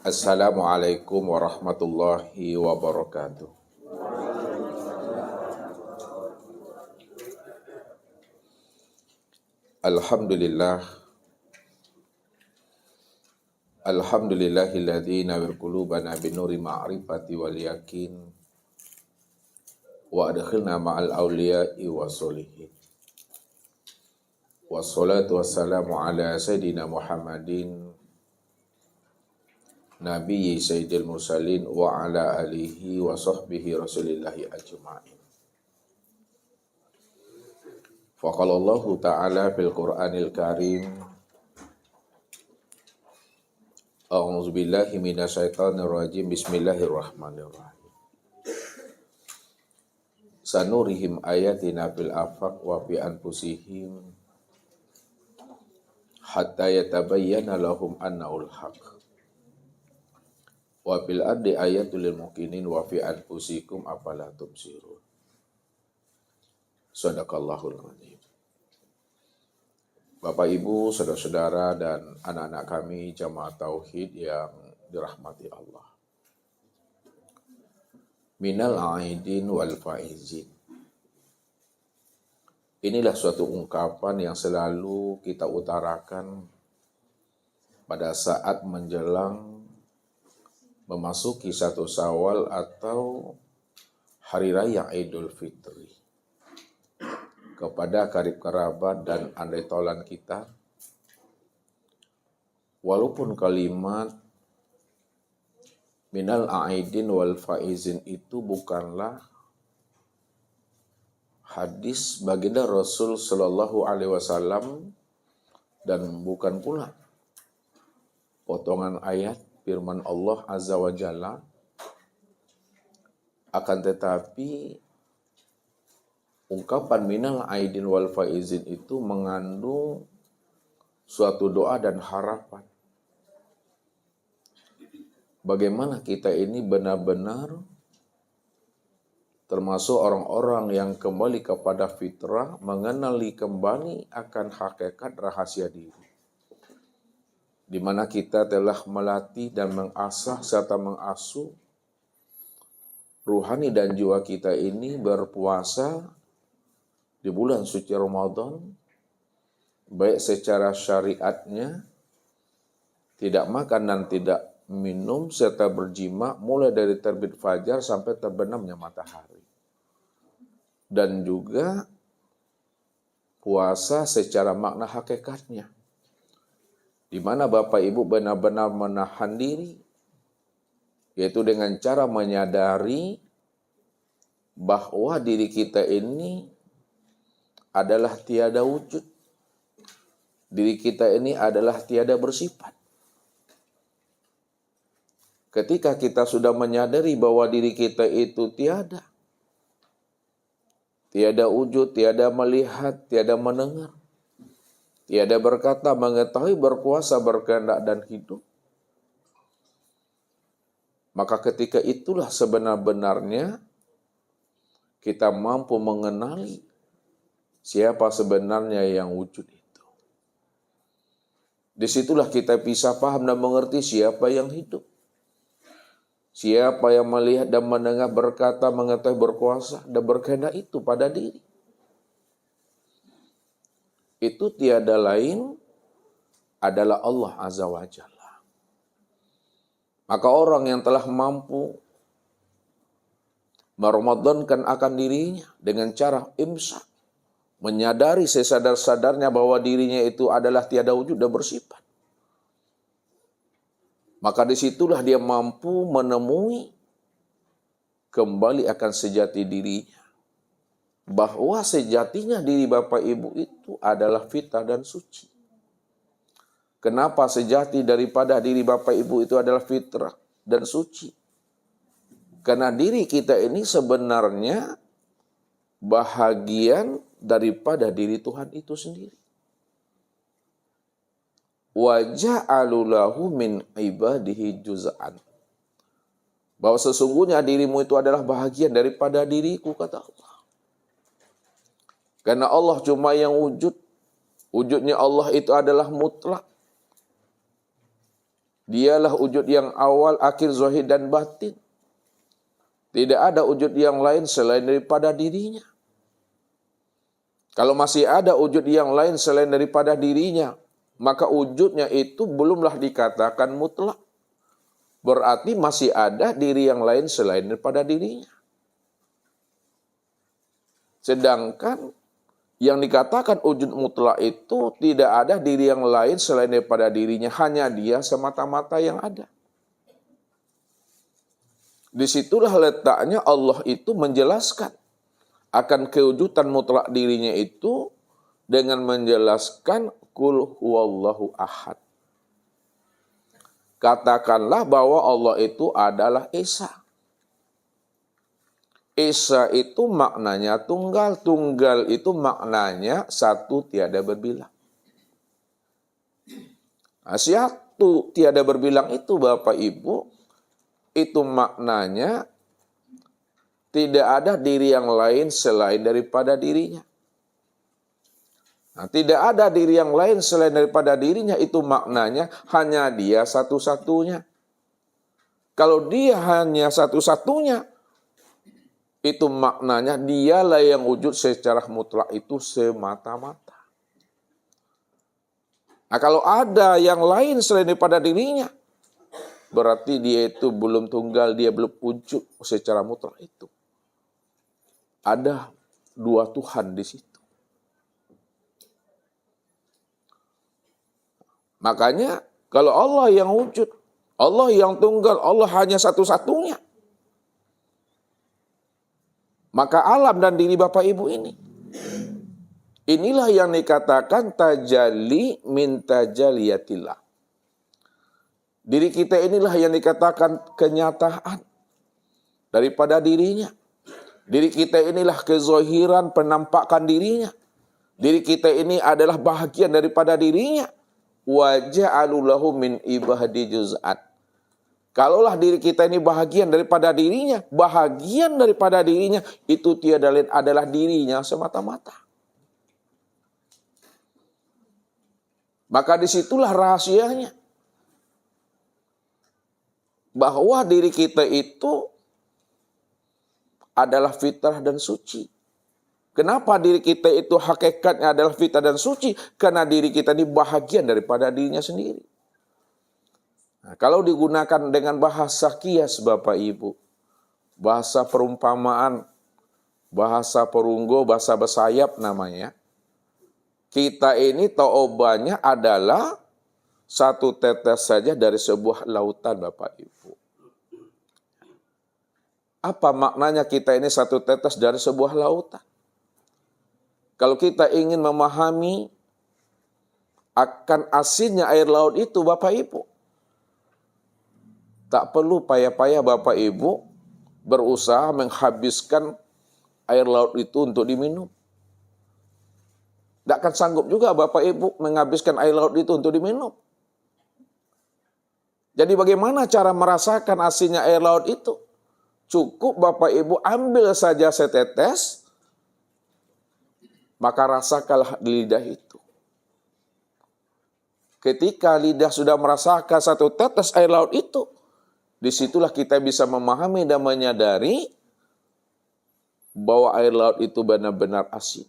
Assalamualaikum warahmatullahi wabarakatuh. Alhamdulillah, alhamdulillahilladzi nawwir qulubana binuri ma'rifati wal yakin wa adkhilna ma'al awliya'i wassolihin. Wassalatu wassalamu ala sayyidina Muhammadin Nabiyyi sayyidil mursalin wa ala alihi wa sahbihi rasulillahi ajma'in. Faqalallahu ta'ala fil Qur'anil Karim. A'udzu billahi minasyaitonir rajim. Bismillahirrahmanirrahim. Sanurihim ayatina fil afaq wa fi anfusihim hatta yatabayyana lahum annahul haqq. Wa fil ardi ayatul lil muqinin wa fi anfusikum afala tubsirun. Shadaqallahul adzim. Bapak Ibu, saudara-saudara dan anak-anak kami jamaah tauhid yang dirahmati Allah. Minal aidin wal faizin. Inilah suatu ungkapan yang selalu kita utarakan pada saat menjelang memasuki 1 Syawal atau Hari Raya Idul Fitri. Kepada karib kerabat dan andai taulan kita, walaupun kalimat minal aidin wal faizin itu bukanlah hadis baginda Rasul Shallallahu Alaihi Wasallam dan bukan pula potongan ayat firman Allah Azza wa Jalla, akan tetapi ungkapan minal aidin wal faizin itu mengandung suatu doa dan harapan. Bagaimana kita ini benar-benar termasuk orang-orang yang kembali kepada fitrah, mengenali kembali akan hakikat rahasia diri. Di mana kita telah melatih dan mengasah serta mengasuh ruhani dan jiwa kita ini berpuasa di bulan suci Ramadan, baik secara syariatnya, tidak makan dan tidak minum, serta berjima mulai dari terbit fajar sampai terbenamnya matahari. Dan juga puasa secara makna hakikatnya, di mana Bapak Ibu benar-benar menahan diri, yaitu dengan cara menyadari bahwa diri kita ini adalah tiada wujud. Diri kita ini adalah tiada bersifat. Ketika kita sudah menyadari bahwa diri kita itu tiada wujud, tiada melihat, tiada mendengar, tiada berkata, mengetahui, berkuasa, berkehendak, dan hidup, maka ketika itulah sebenar-benarnya kita mampu mengenali siapa sebenarnya yang wujud itu. Disitulah kita bisa paham dan mengerti siapa yang hidup. Siapa yang melihat dan mendengar, berkata, mengetahui, berkuasa, dan berkehendak itu pada diri. Itu tiada lain adalah Allah Azza wa Jalla. Maka orang yang telah mampu meramadankan akan dirinya dengan cara imsak, menyadari sesadar-sadarnya bahwa dirinya itu adalah tiada wujud dan bersifat, maka disitulah dia mampu menemui kembali akan sejati dirinya. Bahwa sejatinya diri Bapak Ibu itu adalah fitrah dan suci. Kenapa sejati daripada diri Bapak Ibu itu adalah fitrah dan suci? Karena diri kita ini sebenarnya bahagian daripada diri Tuhan itu sendiri. Wa ja'alu lahu min ibadihi juz'an. Bahwa sesungguhnya dirimu itu adalah bahagian daripada diriku, kata Allah. Karena Allah cuma yang wujud. Wujudnya Allah itu adalah mutlak. Dialah wujud yang awal, akhir, zahir dan batin. Tidak ada wujud yang lain selain daripada dirinya. Kalau masih ada wujud yang lain selain daripada dirinya, maka wujudnya itu belumlah dikatakan mutlak. Berarti masih ada diri yang lain selain daripada dirinya. Sedangkan yang dikatakan wujud mutlak itu tidak ada diri yang lain selain daripada dirinya. Hanya dia semata-mata yang ada. Disitulah letaknya Allah itu menjelaskan akan kewujudan mutlak dirinya itu dengan menjelaskan Qul huwallahu ahad. Katakanlah bahwa Allah itu adalah Esa. Esa itu maknanya tunggal. Tunggal itu maknanya satu tiada berbilang. Nah, satu tiada berbilang itu Bapak Ibu, itu maknanya tidak ada diri yang lain selain daripada dirinya. Nah, tidak ada diri yang lain selain daripada dirinya, itu maknanya hanya dia satu-satunya. Kalau dia hanya satu-satunya, itu maknanya dialah yang wujud secara mutlak itu semata-mata. Nah, kalau ada yang lain selain daripada dirinya, berarti dia itu belum tunggal, dia belum wujud secara mutlak itu. Ada dua Tuhan di situ. Makanya kalau Allah yang wujud, Allah yang tunggal, Allah hanya satu-satunya, maka alam dan diri Bapak Ibu ini, inilah yang dikatakan tajalli min tajaliyatillah. Diri kita inilah yang dikatakan kenyataan daripada dirinya. Diri kita inilah kezahiran penampakan dirinya. Diri kita ini adalah bahagian daripada dirinya. Wa ja'alu lahu min ibadi juz'at. Kalaulah diri kita ini bahagian daripada dirinya, bahagian daripada dirinya itu tiada lain adalah dirinya semata-mata. Maka disitulah rahasianya. Bahwa diri kita itu adalah fitrah dan suci. Kenapa diri kita itu hakikatnya adalah fitrah dan suci? Karena diri kita ini bahagian daripada dirinya sendiri. Nah, kalau digunakan dengan bahasa kias Bapak Ibu, bahasa perumpamaan, bahasa perunggu, bahasa bersayap namanya, kita ini taobannya adalah satu tetes saja dari sebuah lautan Bapak Ibu. Apa maknanya kita ini satu tetes dari sebuah lautan? Kalau kita ingin memahami akan asinnya air laut itu Bapak Ibu, tak perlu payah-payah Bapak Ibu berusaha menghabiskan air laut itu untuk diminum. Tidak akan sanggup juga Bapak Ibu menghabiskan air laut itu untuk diminum. Jadi bagaimana cara merasakan asinnya air laut itu? Cukup Bapak Ibu ambil saja setetes, maka rasakanlah di lidah itu. Ketika lidah sudah merasakan satu tetes air laut itu, disitulah kita bisa memahami dan menyadari bahwa air laut itu benar-benar asin.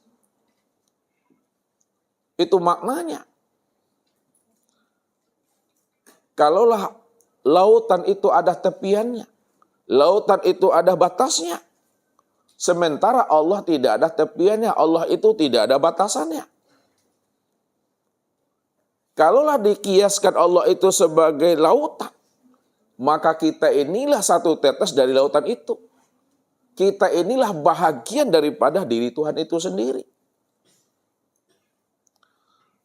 Itu maknanya. Kalaulah lautan itu ada tepiannya, lautan itu ada batasnya, sementara Allah tidak ada tepiannya, Allah itu tidak ada batasannya. Kalaulah dikiaskan Allah itu sebagai lautan, maka kita inilah satu tetes dari lautan itu. Kita inilah bahagian daripada diri Tuhan itu sendiri.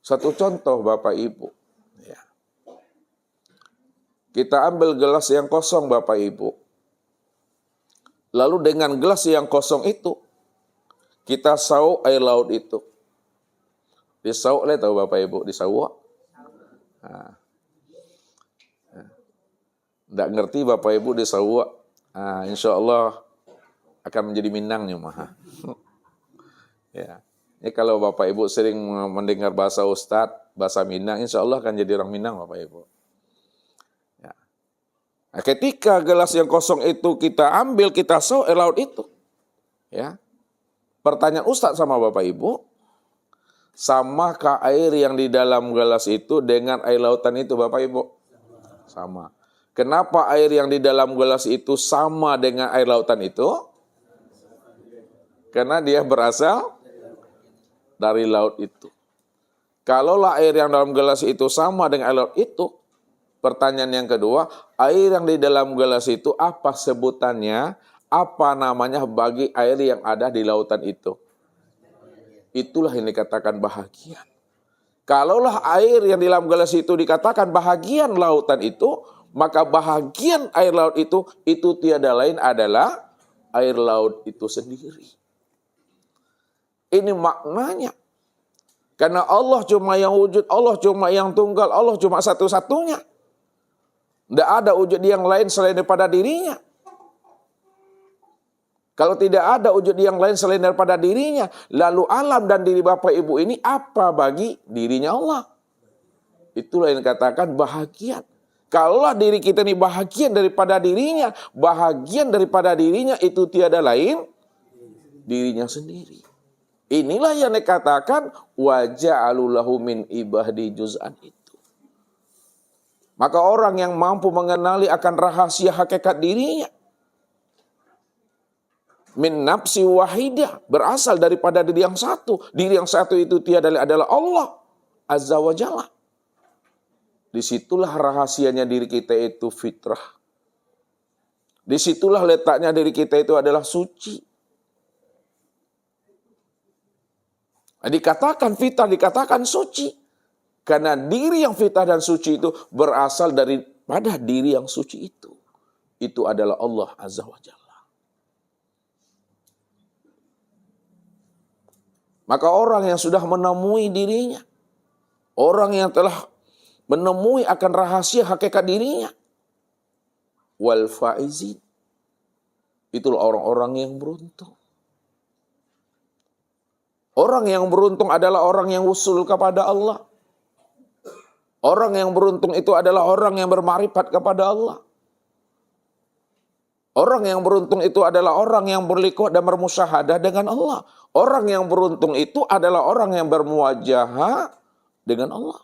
Satu contoh Bapak Ibu. Ya. Kita ambil gelas yang kosong Bapak Ibu. Lalu dengan gelas yang kosong itu, kita sauk air laut itu. Disauk lah tahu Bapak Ibu, disauk. Nah. Tidak ngerti Bapak Ibu disauk. Nah, insya Allah akan menjadi Minangnya mah. Ya. Ini kalau Bapak Ibu sering mendengar bahasa Ustadz, bahasa Minang, insya Allah akan jadi orang Minang Bapak Ibu. Nah, ketika gelas yang kosong itu kita ambil, kita air laut itu. Ya. Pertanyaan Ustadz sama Bapak Ibu, samakah air yang di dalam gelas itu dengan air lautan itu Bapak Ibu? Sama. Kenapa air yang di dalam gelas itu sama dengan air lautan itu? Karena dia berasal dari laut itu. Kalaulah air yang dalam gelas itu sama dengan air laut itu, pertanyaan yang kedua, air yang di dalam gelas itu apa sebutannya, apa namanya bagi air yang ada di lautan itu? Itulah yang dikatakan bahagian. Kalaulah air yang di dalam gelas itu dikatakan bahagian lautan itu, maka bahagian air laut itu tiada lain adalah air laut itu sendiri. Ini maknanya. Karena Allah cuma yang wujud, Allah cuma yang tunggal, Allah cuma satu-satunya. Tidak ada wujud yang lain selain daripada dirinya. Kalau tidak ada wujud yang lain selain daripada dirinya, lalu alam dan diri Bapak Ibu ini apa bagi dirinya Allah? Itulah yang dikatakan bahagian. Kalaulah diri kita ini bahagian daripada dirinya, bahagian daripada dirinya itu tiada lain dirinya sendiri. Inilah yang dikatakan waja'alu lahu min ibadi juz'an itu. Maka orang yang mampu mengenali akan rahasia hakikat dirinya, min nafsi wahidah, berasal daripada diri yang satu. Diri yang satu itu tiada lain adalah Allah Azza wa Jalla. Disitulah rahasianya diri kita itu fitrah. Disitulah letaknya diri kita itu adalah suci. Dikatakan fitrah, dikatakan suci. Karena diri yang fitrah dan suci itu berasal daripada diri yang suci itu. Itu adalah Allah Azza wa Jalla. Maka orang yang sudah menemui dirinya, orang yang telah menemui akan rahasia hakikat dirinya, wal faizin, itulah orang-orang yang beruntung. Orang yang beruntung adalah orang yang usul kepada Allah. Orang yang beruntung itu adalah orang yang bermakrifat kepada Allah. Orang yang beruntung itu adalah orang yang berliqah dan bermusyahadah dengan Allah. Orang yang beruntung itu adalah orang yang bermuwajahah dengan Allah.